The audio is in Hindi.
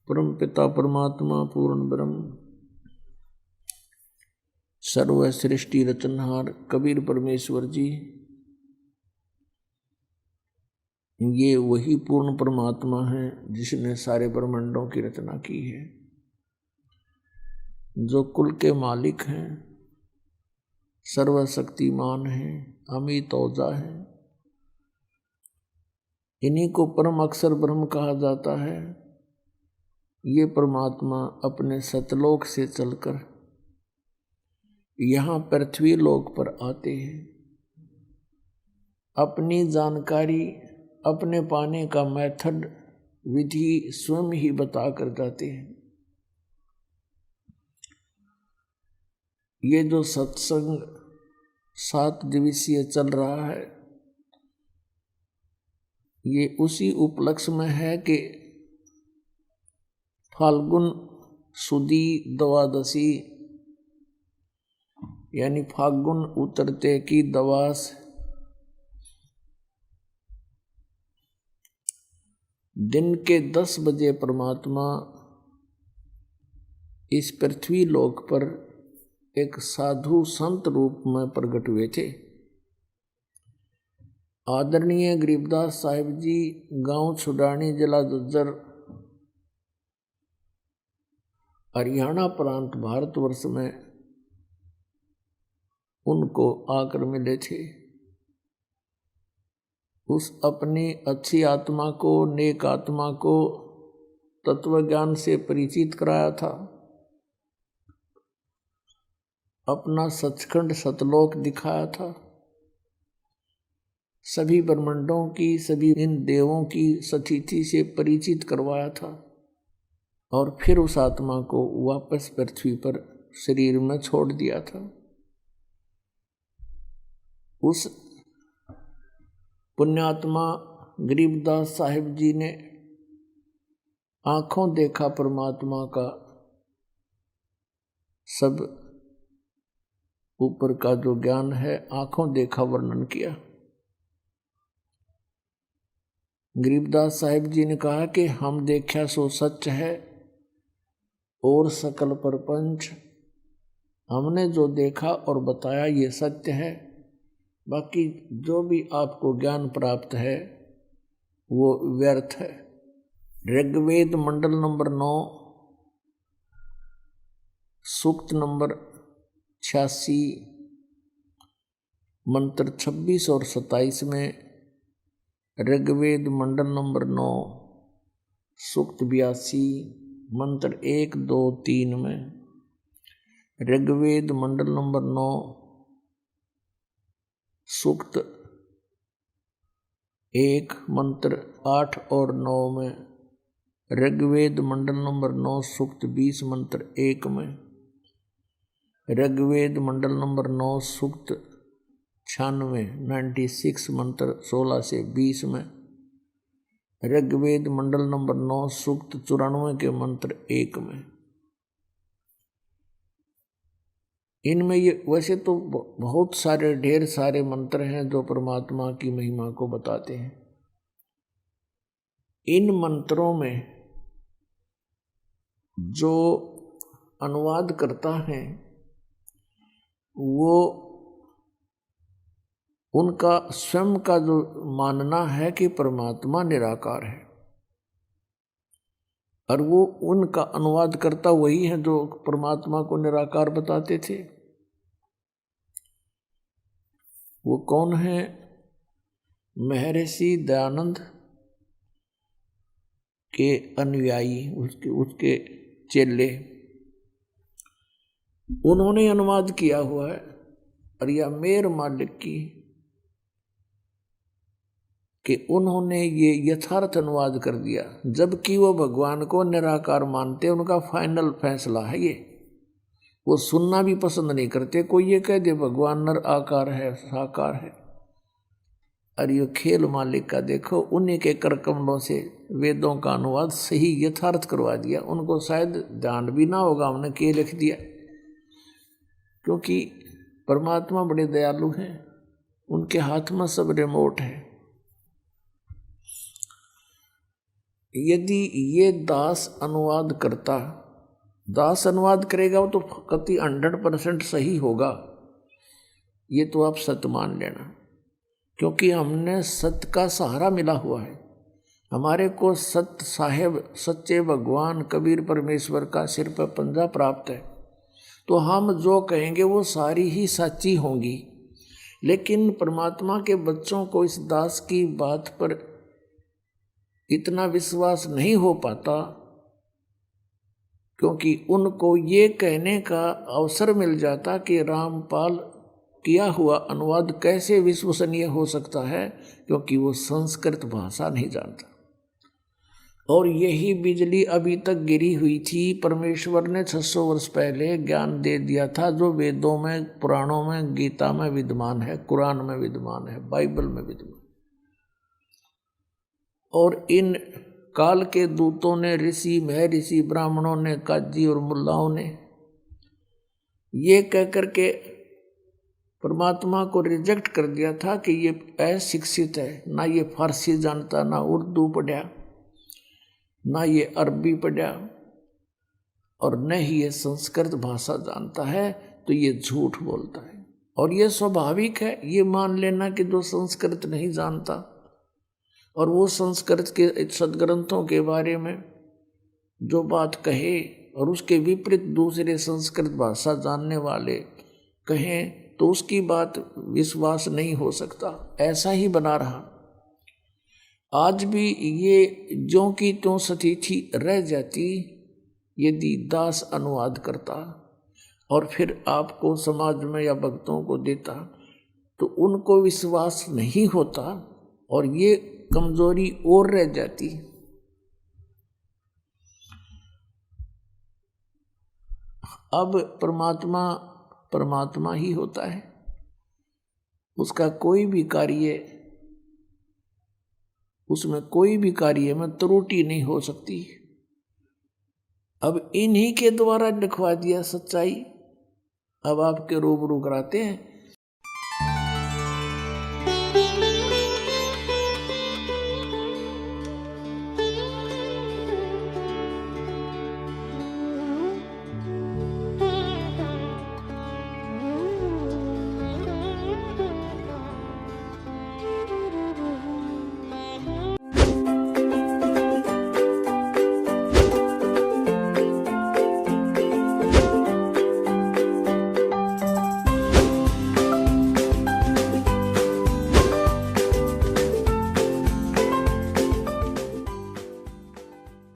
परम पिता परमात्मा पूर्ण ब्रह्म सर्व सृष्टि रचनहार कबीर परमेश्वर जी, ये वही पूर्ण परमात्मा है जिसने सारे ब्रह्मांडों की रचना की है, जो कुल के मालिक हैं, सर्वशक्तिमान हैं, अमित ओजा है। इन्हीं को परम अक्षर ब्रह्म कहा जाता है। ये परमात्मा अपने सतलोक से चलकर यहाँ पृथ्वी लोक पर आते हैं। अपनी जानकारी, अपने पाने का मेथड, विधि स्वयं ही बता कर जाते हैं। ये जो सत्संग 7 दिवसीय चल रहा है, ये उसी उपलक्ष्य में है कि फाल्गुन सुदी द्वादशी यानी फाल्गुन उतरते की दवास दिन के 10 बजे परमात्मा इस पृथ्वी लोक पर एक साधु संत रूप में प्रकट हुए थे। आदरणीय गरीबदास साहिब जी, गांव छुडानी, जिला झज्जर, हरियाणा प्रांत, भारतवर्ष में उनको आकर मिले थे। उस अपनी अच्छी आत्मा को, नेक आत्मा को तत्व ज्ञान से परिचित कराया था। अपना सचखंड सतलोक दिखाया था। सभी ब्रह्मांडों की, सभी इन देवों की सतिथि से परिचित करवाया था और फिर उस आत्मा को वापस पृथ्वी पर शरीर में छोड़ दिया था। उस पुण्यात्मा गरीबदास साहिब जी ने आंखों देखा परमात्मा का सब ऊपर का जो ज्ञान है, आंखों देखा वर्णन किया। गरीबदास साहिब जी ने कहा कि हम देखा सो सच है और सकल प्रपंच, हमने जो देखा और बताया ये सत्य है, बाकी जो भी आपको ज्ञान प्राप्त है वो व्यर्थ है। ऋग्वेद मंडल नंबर 9 सूक्त नंबर 86 मंत्र 26 और 27 में, ऋग्वेद मंडल नंबर 9 सूक्त 82 मंत्र 1, 2, 3 में, ऋग्वेद मंडल नंबर 9 सूक्त 1 मंत्र 8 और 9 में, ऋग्वेद मंडल नंबर 9 सूक्त 20 मंत्र 1 में, ऋग्वेद मंडल नंबर 9 सूक्त 96 मंत्र 16 से 20 में, ऋग्वेद मंडल नंबर 9 सूक्त 94 के मंत्र 1 में। इनमें ये वैसे तो बहुत सारे, ढेर सारे मंत्र हैं जो परमात्मा की महिमा को बताते हैं। इन मंत्रों में जो अनुवाद करता है वो उनका स्वयं का जो मानना है कि परमात्मा निराकार है, और वो उनका अनुवाद करता वही है जो परमात्मा को निराकार बताते थे। वो कौन है? महर्षि दयानंद के अनुयायी, उसके चेले, उन्होंने अनुवाद किया हुआ है। और यह मेर मालिक की कि उन्होंने ये यथार्थ अनुवाद कर दिया, जबकि वो भगवान को निराकार मानते, उनका फाइनल फैसला है ये। वो सुनना भी पसंद नहीं करते कोई ये कह दे भगवान नर आकार है, साकार है। और ये खेल मालिक का देखो, उन्हीं के कर कमलों से वेदों का अनुवाद सही यथार्थ करवा दिया। उनको शायद ध्यान भी ना होगा हमने के लिख दिया, क्योंकि परमात्मा बड़े दयालु हैं, उनके हाथ में सब रिमोट है। यदि ये दास अनुवाद करता, दास अनुवाद करेगा वो तो कति 100% सही होगा, ये तो आप सत्य मान लेना, क्योंकि हमने सत्य का सहारा मिला हुआ है। हमारे को सत्य साहेब, सच्चे भगवान कबीर परमेश्वर का सिर पर पंजा प्राप्त है, तो हम जो कहेंगे वो सारी ही सच्ची होंगी। लेकिन परमात्मा के बच्चों को इस दास की बात पर इतना विश्वास नहीं हो पाता, क्योंकि उनको ये कहने का अवसर मिल जाता कि रामपाल किया हुआ अनुवाद कैसे विश्वसनीय हो सकता है, क्योंकि वो संस्कृत भाषा नहीं जानता। और यही बिजली अभी तक गिरी हुई थी। परमेश्वर ने 600 वर्ष पहले ज्ञान दे दिया था, जो वेदों में, पुराणों में, गीता में विद्यमान है, कुरान में विद्यमान है, बाइबल में विद्यमान। और इन काल के दूतों ने, ऋषि, महर्षि, ब्राह्मणों ने, काजी और मुल्लाओं ने ये कहकर के परमात्मा को रिजेक्ट कर दिया था कि ये अशिक्षित है, ना ये फारसी जानता, ना उर्दू पढ़ा, ना ये अरबी पढ़ा, और न ही ये संस्कृत भाषा जानता है, तो ये झूठ बोलता है। और ये स्वाभाविक है, ये मान लेना कि जो संस्कृत नहीं जानता और वो संस्कृत के सदग्रंथों के बारे में जो बात कहे और उसके विपरीत दूसरे संस्कृत भाषा जानने वाले कहें, तो उसकी बात विश्वास नहीं हो सकता। ऐसा ही बना रहा। आज भी ये ज्यों की त्यों स्थिति रह जाती यदि दास अनुवाद करता और फिर आपको समाज में या भक्तों को देता, तो उनको विश्वास नहीं होता और ये कमजोरी और रह जाती। अब परमात्मा ही होता है, उसका कोई भी कार्य, उसमें कोई भी कार्य में त्रुटि नहीं हो सकती। अब इन्हीं के द्वारा लिखवा दिया सच्चाई, अब आपके रूबरू कराते हैं